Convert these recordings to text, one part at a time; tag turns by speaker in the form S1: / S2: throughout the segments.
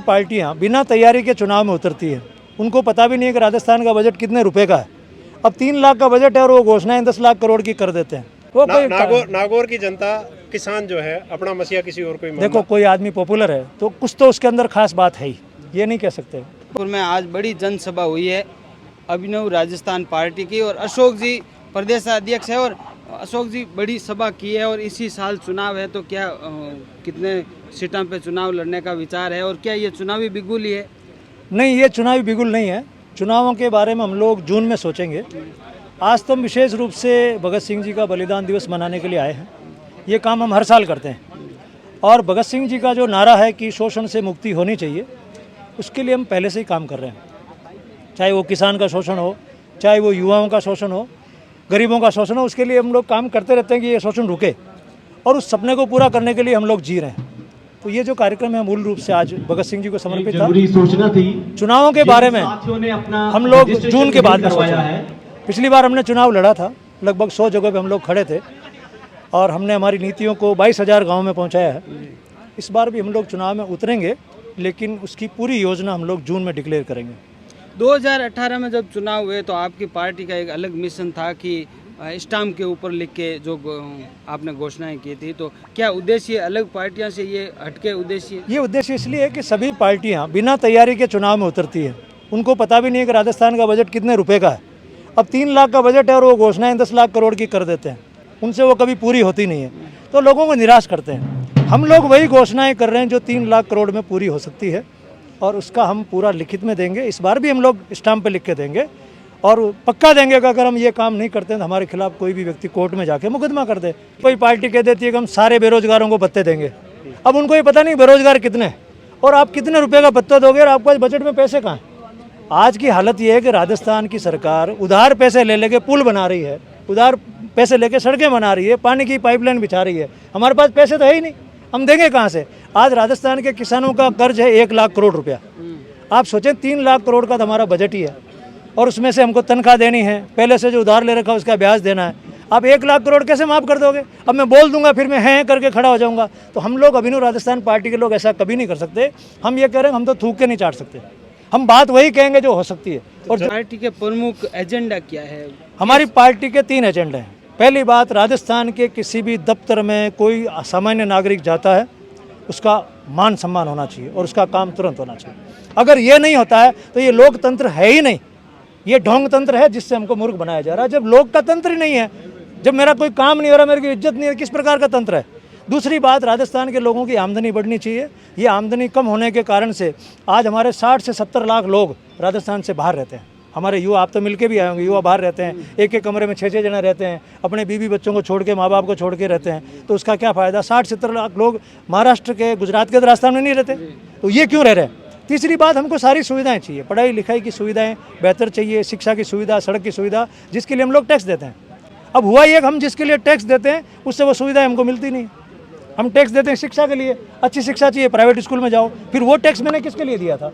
S1: पार्टियां बिना तैयारी के चुनाव में उतरती है। उनको पता भी नहीं है कि राजस्थान का बजट कितने रुपए का है। अब 3 लाख का बजट है और वो घोषणाएं 10 लाख करोड़ की कर देते हैं। वो
S2: नागौर की जनता किसान जो है अपना मसीहा किसी और को
S1: देखो, कोई आदमी पॉपुलर है तो कुछ तो उसके अंदर खास बात है ही, ये नहीं कह सकते।
S3: में आज बड़ी जनसभा हुई है अभिनव राजस्थान पार्टी की, और अशोक जी प्रदेश अध्यक्ष है, और अशोक जी बड़ी सभा की है। और इसी साल चुनाव है, तो क्या कितने सीटों पे चुनाव लड़ने का विचार है, और क्या ये चुनावी बिगुल ही है?
S1: नहीं, ये चुनावी बिगुल नहीं है। चुनावों के बारे में हम लोग जून में सोचेंगे। आज तो हम विशेष रूप से भगत सिंह जी का बलिदान दिवस मनाने के लिए आए हैं। ये काम हम हर साल करते हैं, और भगत सिंह जी का जो नारा है कि शोषण से मुक्ति होनी चाहिए, उसके लिए हम पहले से ही काम कर रहे हैं। चाहे वो किसान का शोषण हो, चाहे वो युवाओं का शोषण हो, गरीबों का शोषण हो, उसके लिए हम लोग काम करते रहते हैं कि ये शोषण रुके, और उस सपने को पूरा करने के लिए हम लोग जी रहे हैं। तो ये जो कार्यक्रम है मूल रूप से आज भगत सिंह जी को समर्पित था।
S4: सूचना थी
S1: चुनावों के बारे में हम लोग जून के बाद में सोचा है। पिछली बार हमने चुनाव लड़ा था, लगभग 100 जगह पे हम लोग खड़े थे, और हमने हमारी नीतियों को 22,000 गाँव में पहुँचाया है। इस बार भी हम लोग चुनाव में उतरेंगे, लेकिन उसकी पूरी योजना हम लोग जून में डिक्लेयर करेंगे।
S3: 2018 में जब चुनाव हुए तो आपकी पार्टी का एक अलग मिशन था कि स्टाम्प के ऊपर लिख के जो आपने घोषणाएं की थी, तो क्या उद्देश्य अलग पार्टियों से ये हटके उद्देश्य? ये
S1: उद्देश्य इसलिए है कि सभी पार्टियां बिना तैयारी के चुनाव में उतरती है। उनको पता भी नहीं है कि राजस्थान का बजट कितने रुपए का है। अब 3 लाख का बजट है और वो घोषणाएं 10 लाख करोड़ की कर देते हैं। उनसे वो कभी पूरी होती नहीं है, तो लोगों को निराश करते हैं। हम लोग वही घोषणाएँ कर रहे हैं जो 3 लाख करोड़ में पूरी हो सकती है, और उसका हम पूरा लिखित में देंगे। इस बार भी हम लोग स्टाम्प पे लिख के देंगे, और पक्का देंगे कि अगर हम ये काम नहीं करते हैं तो हमारे खिलाफ कोई भी व्यक्ति कोर्ट में जाके मुकदमा कर दे। कोई पार्टी कह देती है कि हम सारे बेरोजगारों को भत्ते देंगे। अब उनको ये पता नहीं बेरोजगार कितने हैं, और आप कितने रुपए का भत्ता दोगे, और आपके बजट में पैसे कहाँ हैं। आज की हालत ये है कि राजस्थान की सरकार उधार पैसे ले लेके पुल बना रही है, उधार पैसे लेके सड़कें बना रही है, पानी की पाइपलाइन बिछा रही है। हमारे पास पैसे तो है ही नहीं, हम देंगे कहाँ से। आज राजस्थान के किसानों का कर्ज है 1 लाख करोड़ रुपया। आप सोचें, 3 लाख करोड़ का तो हमारा बजट ही है, और उसमें से हमको तनख्वाह देनी है, पहले से जो उधार ले रखा है उसका ब्याज देना है। आप 1 लाख करोड़ कैसे माफ़ कर दोगे? अब मैं बोल दूंगा फिर मैं हैं करके खड़ा हो जाऊंगा। तो हम लोग अभिनव राजस्थान पार्टी के लोग ऐसा कभी नहीं कर सकते। हम ये कह रहे हैं, हम तो थूक के नहीं चाट सकते, हम बात वही कहेंगे जो हो सकती है।
S3: और पार्टी के प्रमुख एजेंडा क्या है?
S1: हमारी पार्टी के 3 एजेंडे हैं। पहली बात, राजस्थान के किसी भी दफ्तर में कोई सामान्य नागरिक जाता है, उसका मान सम्मान होना चाहिए और उसका काम तुरंत होना चाहिए। अगर ये नहीं होता है तो ये लोकतंत्र है ही नहीं, ये ढोंग तंत्र है जिससे हमको मूर्ख बनाया जा रहा है। जब लोक का तंत्र ही नहीं है, जब मेरा कोई काम नहीं हो रहा, मेरी कोई इज्जत नहीं है, किस प्रकार का तंत्र है? दूसरी बात, राजस्थान के लोगों की आमदनी बढ़नी चाहिए। ये आमदनी कम होने के कारण से आज हमारे 60 से 70 लाख लोग राजस्थान से बाहर रहते हैं। हमारे युवा, आप तो मिलके भी आए होंगे, युवा बाहर रहते हैं, एक एक कमरे में 6-6 जने रहते हैं, अपने बीवी बच्चों को छोड़ के, माँ बाप को छोड़ के रहते हैं। तो उसका क्या फ़ायदा? 60-70 लाख लोग महाराष्ट्र के, गुजरात के राजस्थान में नहीं रहते, तो ये क्यों रह रहे हैं? तीसरी बात, हमको सारी सुविधाएं चाहिए, पढ़ाई लिखाई की सुविधाएं बेहतर चाहिए, शिक्षा की सुविधा, सड़क की सुविधा, जिसके लिए हम लोग टैक्स देते हैं। अब हुआ ये कि हम जिसके लिए टैक्स देते हैं उससे वो सुविधाएं हमको मिलती नहीं। हम टैक्स देते हैं शिक्षा के लिए, अच्छी शिक्षा चाहिए, प्राइवेट स्कूल में जाओ। फिर वो टैक्स मैंने किसके लिए दिया था?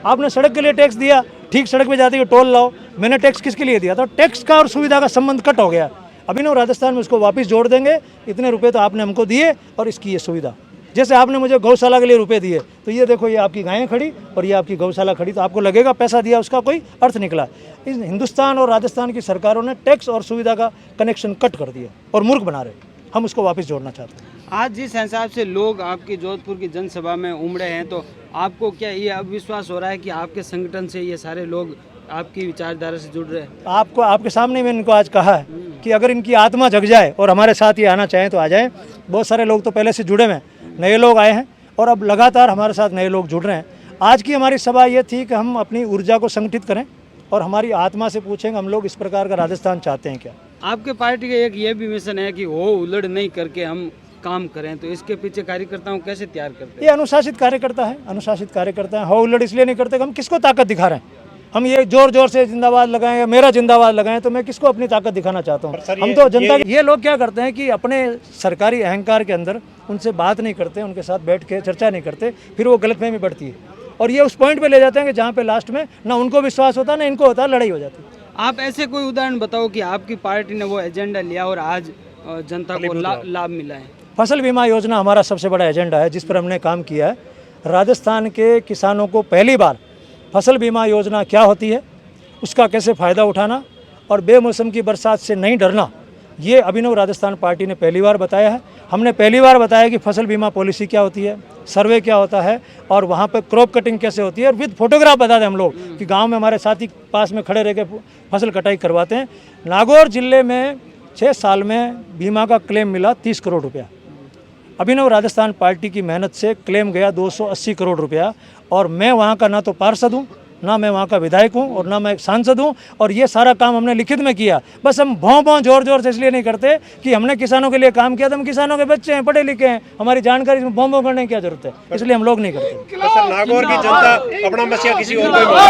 S1: आपने सड़क के लिए टैक्स दिया, ठीक सड़क पे जाते हुए टोल लाओ, मैंने टैक्स किसके लिए दिया था? टैक्स का और सुविधा का संबंध कट हो गया। अभिनव राजस्थान में उसको वापस जोड़ देंगे। इतने रुपए तो आपने हमको दिए, और इसकी ये सुविधा, जैसे आपने मुझे गौशाला के लिए रुपए दिए, तो ये देखो, ये आपकी गायें खड़ी और ये आपकी गौशाला खड़ी, तो आपको लगेगा पैसा दिया, उसका कोई अर्थ निकला। इस हिंदुस्तान और राजस्थान की सरकारों ने टैक्स और सुविधा का कनेक्शन कट कर दिया और मूर्ख बना रहे। हम उसको वापस जोड़ना चाहते हैं।
S3: आज जिस हिसाब से लोग आपकी जोधपुर की जनसभा में उमड़े हैं, तो आपको क्या ये अब विश्वास हो रहा है कि आपके संगठन से ये सारे लोग आपकी विचारधारा से जुड़ रहे हैं?
S1: आपको, आपके सामने मैंने इनको आज कहा है कि अगर इनकी आत्मा जग जाए और हमारे साथ ये आना चाहें तो आ जाएं। बहुत सारे लोग तो पहले से जुड़े हुए हैं, नए लोग आए हैं, और अब लगातार हमारे साथ नए लोग जुड़ रहे हैं। आज की हमारी सभा ये थी कि हम अपनी ऊर्जा को संगठित करें और हमारी आत्मा से पूछेंगे हम लोग इस प्रकार का राजस्थान चाहते हैं क्या।
S3: आपके पार्टी का एक ये भी मिशन है कि हो उलट नहीं करके हम काम करें, तो इसके पीछे कार्यकर्ताओं कैसे तैयार करते हैं?
S1: ये अनुशासित कार्यकर्ता है, अनुशासित कार्यकर्ता है। हो उलट इसलिए नहीं करते कि हम किसको ताकत दिखा रहे हैं। हम ये जोर जोर से जिंदाबाद लगाएं या मेरा जिंदाबाद लगाएं, तो मैं किसको अपनी ताकत दिखाना चाहता हूँ? हम तो जनता ये लोग क्या करते हैं कि अपने सरकारी अहंकार के अंदर उनसे बात नहीं करते, उनके साथ बैठ के चर्चा नहीं करते, फिर वो गलतफहमी बढ़ती है, और ये उस पॉइंट पे ले जाते हैं कि जहाँ पे लास्ट में ना उनको विश्वास होता ना इनको होता, लड़ाई हो जाती है।
S3: आप ऐसे कोई उदाहरण बताओ कि आपकी पार्टी ने वो एजेंडा लिया और आज जनता को लाभ मिला है।
S1: फसल बीमा योजना हमारा सबसे बड़ा एजेंडा है जिस पर हमने काम किया है। राजस्थान के किसानों को पहली बार फसल बीमा योजना क्या होती है, उसका कैसे फ़ायदा उठाना और बेमौसम की बरसात से नहीं डरना, ये अभिनव राजस्थान पार्टी ने पहली बार बताया है। हमने पहली बार बताया कि फसल बीमा पॉलिसी क्या होती है, सर्वे क्या होता है और वहाँ पर क्रॉप कटिंग कैसे होती है, और विद फोटोग्राफ बता दें हम लोग कि गांव में हमारे साथी पास में खड़े रह के फसल कटाई करवाते हैं। नागौर जिले में 6 साल में बीमा का क्लेम मिला 30 करोड़ रुपया। अभिनव राजस्थान पार्टी की मेहनत से क्लेम गया 280 करोड़ रुपया, और मैं वहाँ का ना तो पार्षद हूँ, ना मैं वहाँ का विधायक हूँ और ना मैं एक सांसद हूँ, और ये सारा काम हमने लिखित में किया। बस हम भौं जोर जोर से इसलिए नहीं करते कि हमने किसानों के लिए काम किया, तो हम किसानों के बच्चे हैं, पढ़े लिखे हैं, हमारी जानकारी में भौं करने की क्या जरूरत है, इसलिए हम लोग नहीं करते।
S2: तो सर नागौर की जनता अपना मसीहा किसी और को मांगती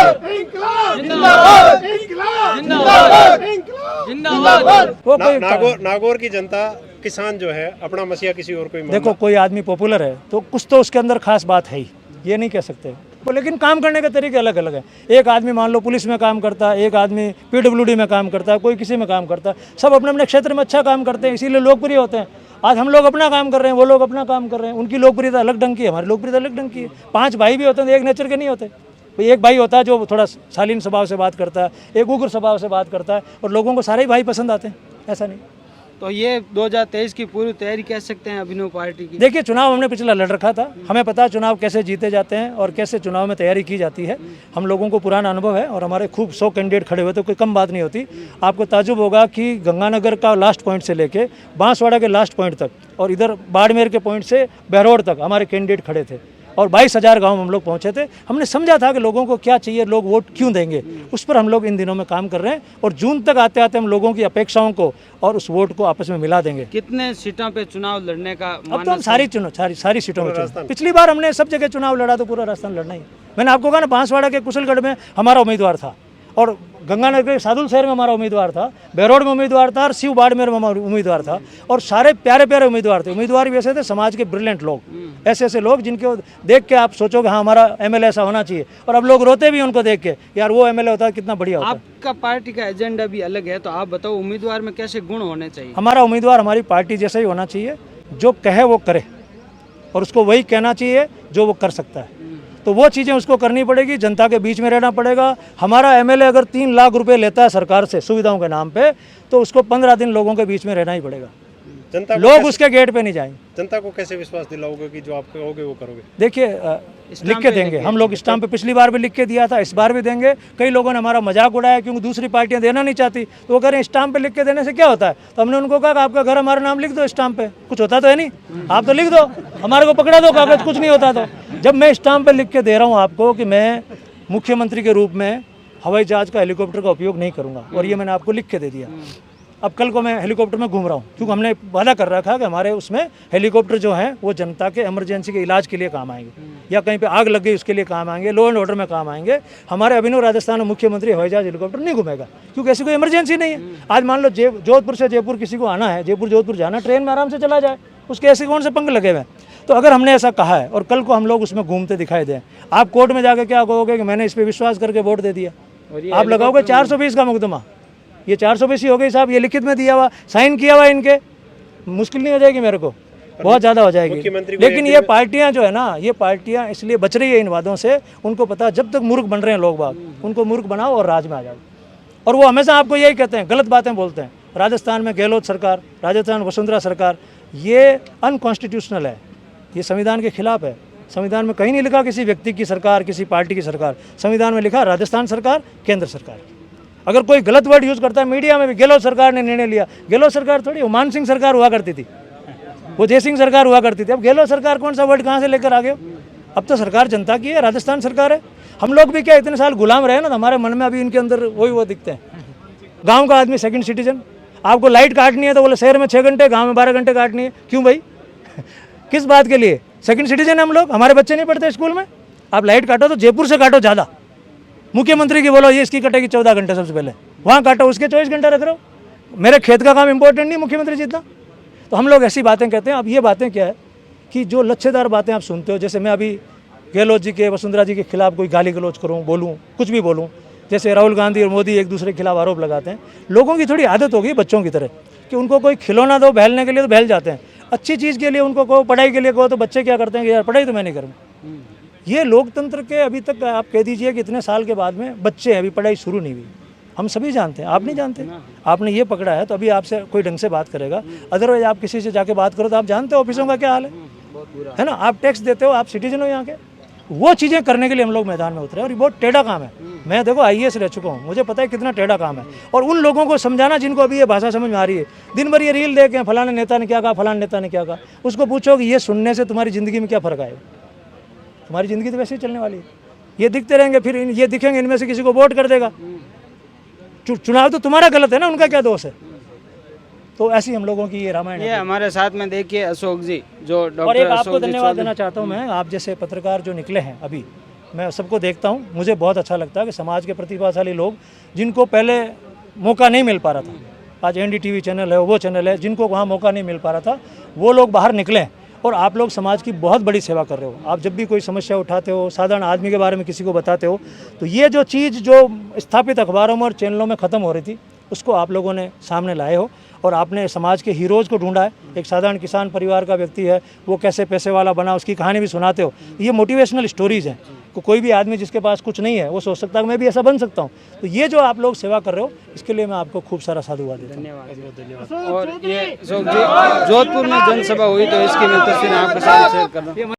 S1: वो कोई
S2: नागौर की जनता किसान जो है अपना मसीहा किसी और को ही
S1: देखो, कोई आदमी पॉपुलर है तो कुछ तो उसके अंदर खास बात है ही, ये नहीं कह सकते। लेकिन काम करने के तरीके अलग अलग हैं। एक आदमी मान लो पुलिस में काम करता है, एक आदमी पीडब्ल्यूडी में काम करता है, कोई किसी में काम करता है, सब अपने अपने क्षेत्र में अच्छा काम करते हैं, इसीलिए लोकप्रिय होते हैं। आज हम लोग अपना काम कर रहे हैं, वो लोग अपना काम कर रहे हैं, उनकी लोकप्रियता अलग ढंग की है, हमारी लोकप्रियता अलग ढंग की है। 5 भाई भी होते हैं, एक नेचर के नहीं होते। एक भाई होता है जो थोड़ा शालीन स्वभाव से बात करता है, एक उग्र स्वभाव से बात करता है, और लोगों को सारे ही भाई पसंद आते हैं, ऐसा नहीं।
S3: तो ये 2023 की पूरी तैयारी कह सकते हैं अभिनव पार्टी की।
S1: देखिए, चुनाव हमने पिछला लड़ रखा था, हमें पता है चुनाव कैसे जीते जाते हैं और कैसे चुनाव में तैयारी की जाती है। हम लोगों को पुराना अनुभव है और हमारे खूब 100 कैंडिडेट खड़े हुए तो कोई कम बात नहीं होती। आपको ताजुब होगा कि गंगानगर का लास्ट पॉइंट से लेके बांसवाड़ा के लास्ट पॉइंट तक और इधर बाड़मेर के पॉइंट से बहरोड़ तक हमारे कैंडिडेट खड़े थे और 22,000 गाँव हम लोग पहुँचे थे। हमने समझा था कि लोगों को क्या चाहिए, लोग वोट क्यों देंगे, उस पर हम लोग इन दिनों में काम कर रहे हैं और जून तक आते आते हम लोगों की अपेक्षाओं को और उस वोट को आपस में मिला देंगे।
S3: कितने सीटों पे चुनाव लड़ने का
S1: अब तो हम सारी सीटों में चुनाव, पिछली बार हमने सब जगह चुनाव लड़ा तो पूरा राजस्थान लड़ना ही। मैंने आपको कहा ना, बांसवाड़ा के कुशलगढ़ में हमारा उम्मीदवार था और गंगानगर के सादुल शहर में हमारा उम्मीदवार था, बहरोड़ में उम्मीदवार था और शिव बाड़मेर में हमारा उम्मीदवार था, और सारे प्यारे प्यारे उम्मीदवार थे। उम्मीदवार भी ऐसे थे समाज के ब्रिलियंट लोग, ऐसे ऐसे लोग जिनको देख के आप सोचोगे हाँ हमारा एमएलए ऐसा होना चाहिए, और अब लोग रोते भी उनको देख के, यार वो एमएलए होता है कितना बढ़िया होता है।
S3: आपका पार्टी का एजेंडा भी अलग है, तो आप बताओ उम्मीदवार में कैसे गुण होने चाहिए?
S1: हमारा उम्मीदवार हमारी पार्टी जैसा ही होना चाहिए, जो कहे वो करे और उसको वही कहना चाहिए जो वो कर सकता है। तो वो चीज़ें उसको करनी पड़ेगी, जनता के बीच में रहना पड़ेगा। हमारा एमएलए अगर 3 लाख रुपए लेता है सरकार से सुविधाओं के नाम पे, तो उसको 15 दिन लोगों के बीच में रहना ही पड़ेगा।
S2: जनता
S1: लोग उसके गेट पे नहीं जाएंगे।
S2: जनता को कैसे विश्वास दिलाओगे कि जो आप कहोगे वो करोगे?
S1: देखिए, लिख के देंगे हम लोग, स्टाम्प पे पिछली बार भी लिख के दिया था, इस बार भी देंगे। कई लोगों ने हमारा मजाक उड़ाया क्योंकि दूसरी पार्टियां देना नहीं चाहती, तो वो कह रहे हैं स्टाम्प पे लिख के देने से क्या होता है। तो हमने उनको कहा कि आपका घर हमारा नाम लिख दो स्टाम्प पे, कुछ होता तो है नहीं, आप तो लिख दो, हमारे को पकड़ा दो कागज, कुछ नहीं होता। तो जब मैं स्टाम्प पे लिख के दे रहा हूँ आपको कि मैं मुख्यमंत्री के रूप में हवाई जहाज का हेलीकॉप्टर का उपयोग नहीं करूँगा, और ये मैंने आपको लिख के दे दिया। अब कल को मैं हेलीकॉप्टर में घूम रहा हूँ क्योंकि हमने वादा कर रखा कि हमारे उसमें हेलीकॉप्टर जो हैं वो जनता के इमरजेंसी के इलाज के लिए काम आएंगे, या कहीं पे आग लग गई उसके लिए काम आएंगे, लॉ एंड ऑर्डर में काम आएंगे। हमारे अभिनव राजस्थान में मुख्यमंत्री हवाई जहाज हेलीकॉप्टर नहीं घूमेगा क्योंकि ऐसी कोई इमरजेंसी नहीं है। आज मान लो जोधपुर से जयपुर किसी को आना है, जोधपुर जाना, ट्रेन में आराम से चला जाए, उसके ऐसे कौन से पंख लगे हुए हैं। तो अगर हमने ऐसा कहा है और कल को हम लोग उसमें घूमते दिखाई दें, आप कोर्ट में जाके क्या कहोगे कि मैंने इस पर विश्वास करके वोट दे दिया, आप लगाओगे 420 का मुकदमा। ये 420 ही हो गई साहब, ये लिखित में दिया हुआ, साइन किया हुआ इनके, मुश्किल नहीं हो जाएगी मेरे को, बहुत ज़्यादा हो जाएगी। लेकिन ये पार्टियां जो है ना, ये पार्टियां इसलिए बच रही है इन वादों से, उनको पता है जब तक मूर्ख बन रहे हैं लोग बाग, उनको मूर्ख बनाओ और राज में आ जाओ। और वो हमेशा आपको यही कहते हैं, गलत बातें बोलते हैं। राजस्थान में गहलोत सरकार, राजस्थान वसुंधरा सरकार, ये अनकॉन्स्टिट्यूशनल है, ये संविधान के खिलाफ है। संविधान में कहीं नहीं लिखा किसी व्यक्ति की सरकार, किसी पार्टी की सरकार, संविधान में लिखा राजस्थान सरकार, केंद्र सरकार। अगर कोई गलत वर्ड यूज़ करता है मीडिया में भी, गहलोत सरकार ने निर्णय लिया, गहलोत सरकार थोड़ी, मान सिंह सरकार हुआ करती थी, वो जय सिंह सरकार हुआ करती थी। अब गहलोत सरकार कौन सा वर्ड कहाँ से लेकर आ गए? अब तो सरकार जनता की है, राजस्थान सरकार है। हम लोग भी क्या इतने साल गुलाम रहे ना, तो हमारे मन में अभी इनके अंदर वही वो दिखते हैं। गाँव का आदमी सेकंड सिटीजन, आपको लाइट काटनी है तो बोले शहर में 6 घंटे, गाँव में 12 घंटे काटनी है, क्यों भाई? किस बात के लिए? सेकंड सिटीजन है हम लोग, हमारे बच्चे नहीं पढ़ते स्कूल में। आप लाइट काटो तो जयपुर से काटो ज़्यादा, मुख्यमंत्री की बोलो ये इसकी कटेगी 14 घंटे, सबसे पहले वहाँ काटो, उसके 24 घंटे रख रहे हो। मेरे खेत का काम इंपॉर्टेंट नहीं मुख्यमंत्री जितना। तो हम लोग ऐसी बातें कहते हैं। अब ये बातें क्या है कि जो लच्छेदार बातें आप सुनते हो, जैसे मैं अभी गहलोत जी के, वसुंधरा जी के खिलाफ कोई गाली गलौज करूँ, बोलूँ, कुछ भी बोलूँ, जैसे राहुल गांधी और मोदी एक दूसरे के खिलाफ आरोप लगाते हैं। लोगों की थोड़ी आदत हो गई बच्चों की तरह कि उनको कोई खिलौना दो बहलने के लिए तो बहल जाते हैं, अच्छी चीज़ के लिए उनको कहो, पढ़ाई के लिए कहो, तो बच्चे क्या करते हैं कि यार पढ़ाई तो मैं नहीं करूँ। ये लोकतंत्र के अभी तक आप कह दीजिए कि इतने साल के बाद में बच्चे हैं, अभी पढ़ाई शुरू नहीं हुई। हम सभी जानते हैं, आप नहीं जानते। आपने ये पकड़ा है तो अभी आपसे कोई ढंग से बात करेगा, अदरवाइज आप किसी से जाके बात करो तो आप जानते हो ऑफिसों का क्या हाल है ना। आप टैक्स देते हो, आप सिटीजन हो यहाँ के। वो चीज़ें करने के लिए हम लोग मैदान में उतरे और ये बहुत टेढ़ा काम है। मैं देखो IAS रह चुका हूँ, मुझे पता है कितना टेढ़ा काम है। और उन लोगों को समझाना जिनको अभी ये भाषा समझ में आ रही है, दिन भर ये रील देखें फलाने नेता ने क्या कहा, फलाने नेता ने क्या कहा, उसको पूछो कि ये सुनने से तुम्हारी ज़िंदगी में क्या फ़र्क आएगा। तुम्हारी ज़िंदगी तो वैसे ही चलने वाली है। ये दिखते रहेंगे, फिर ये दिखेंगे, इनमें से किसी को वोट कर देगा। चुनाव तो तुम्हारा गलत है ना, उनका क्या दोष है। तो ऐसी हम लोगों की ये रामायण है।
S3: ये हमारे साथ में देखिए अशोक जी, जो
S1: और
S3: डॉक्टर
S1: एक आपको
S3: अशोक जी
S1: धन्यवाद
S3: चौधरी।
S1: देना चाहता हूँ मैं, आप जैसे पत्रकार जो निकले हैं अभी, मैं सबको देखता हूँ, मुझे बहुत अच्छा लगता है कि समाज के प्रतिभाशाली लोग जिनको पहले मौका नहीं मिल पा रहा था, आज NDTV चैनल है, वो चैनल है, जिनको वहाँ मौका नहीं मिल पा रहा था, वो लोग बाहर निकले और आप लोग समाज की बहुत बड़ी सेवा कर रहे हो। आप जब भी कोई समस्या उठाते हो, साधारण आदमी के बारे में किसी को बताते हो, तो ये जो चीज़ जो स्थापित अखबारों में और चैनलों में ख़त्म हो रही थी, उसको आप लोगों ने सामने लाए हो और आपने समाज के हीरोज़ को ढूंढा है। एक साधारण किसान परिवार का व्यक्ति है, वो कैसे पैसे वाला बना, उसकी कहानी भी सुनाते हो। ये मोटिवेशनल स्टोरीज़ हैं। कोई भी आदमी जिसके पास कुछ नहीं है वो सोच सकता है मैं भी ऐसा बन सकता हूँ। तो ये जो आप लोग सेवा कर रहे हो, इसके लिए मैं आपको खूब सारा साधुवाद देता हूँ।
S3: धन्यवाद। और ये अशोक जी, जोधपुर में जनसभा हुई तो इसकी मैं तस्वीर आपके साथ शेयर कर रहा हूँ।